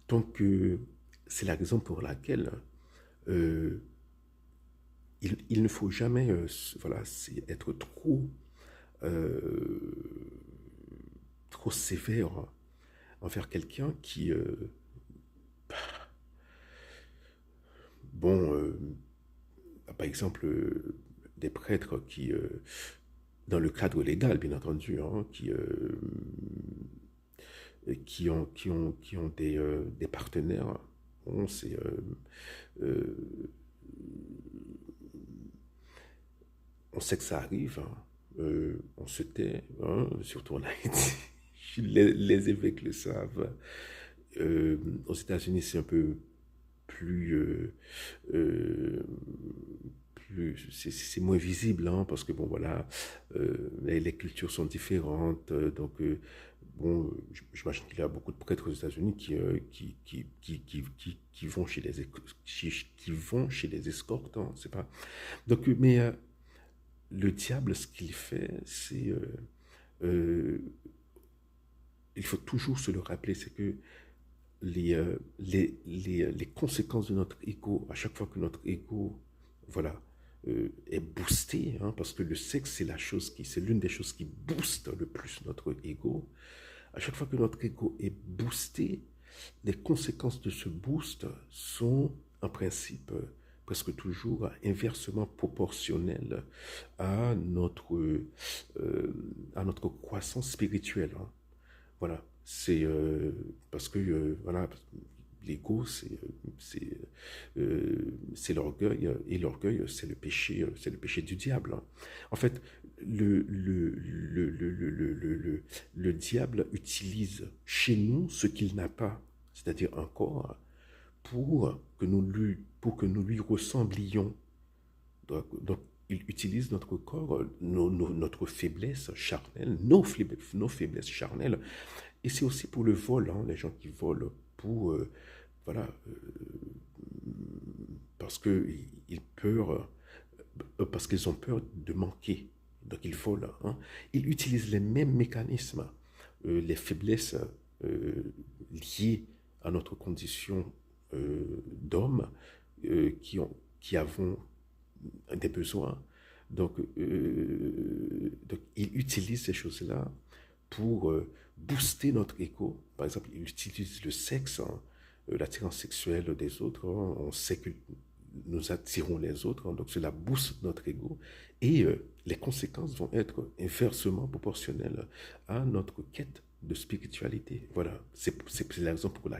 Donc, c'est la raison pour laquelle euh, il ne faut jamais voilà, être euh, trop sévère envers quelqu'un qui, bon, par exemple, des prêtres qui, dans le cadre légal, bien entendu, hein, qui ont des partenaires. Bon, euh, on sait que ça arrive, hein. On se tait, hein, surtout en Haïti. Les évêques le savent. Aux États-Unis, c'est un peu plus, euh, c'est moins visible, hein, parce que bon voilà, les cultures sont différentes, donc bon, j'imagine qu'il y a beaucoup de prêtres aux États-Unis qui vont chez qui vont chez les escortes, hein, c'est pas. Donc, mais le diable, ce qu'il fait, c'est, euh, il faut toujours se le rappeler, c'est que les conséquences de notre ego, à chaque fois que notre ego, voilà, est boosté, hein, parce que le sexe, c'est l'une des choses qui booste le plus notre ego. À chaque fois que notre ego est boosté, les conséquences de ce boost sont, en principe, presque toujours inversement proportionnelles à notre croissance spirituelle, hein. Voilà, c'est parce que voilà, l'ego c'est l'orgueil et l'orgueil c'est le péché du diable, hein. En fait, le diable utilise chez nous ce qu'il n'a pas, c'est-à-dire un corps, pour que nous lui ressemblions. Donc, il utilise notre corps, notre faiblesse charnelle, nos faiblesses charnelles. Et c'est aussi pour le vol, hein, les gens qui volent pour, voilà, parce que parce qu'ils ont peur de manquer. Donc ils volent, hein. Ils utilisent les mêmes mécanismes, les faiblesses euh, liées à notre condition d'homme, qui avons des besoins. Donc, il utilise ces choses-là pour booster notre ego. Par exemple, il utilise le sexe, hein, l'attirance sexuelle des autres, hein. On sait que nous attirons les autres, hein, donc cela booste notre ego. Et les conséquences vont être inversement proportionnelles à notre quête de spiritualité. Voilà, c'est la raison pour laquelle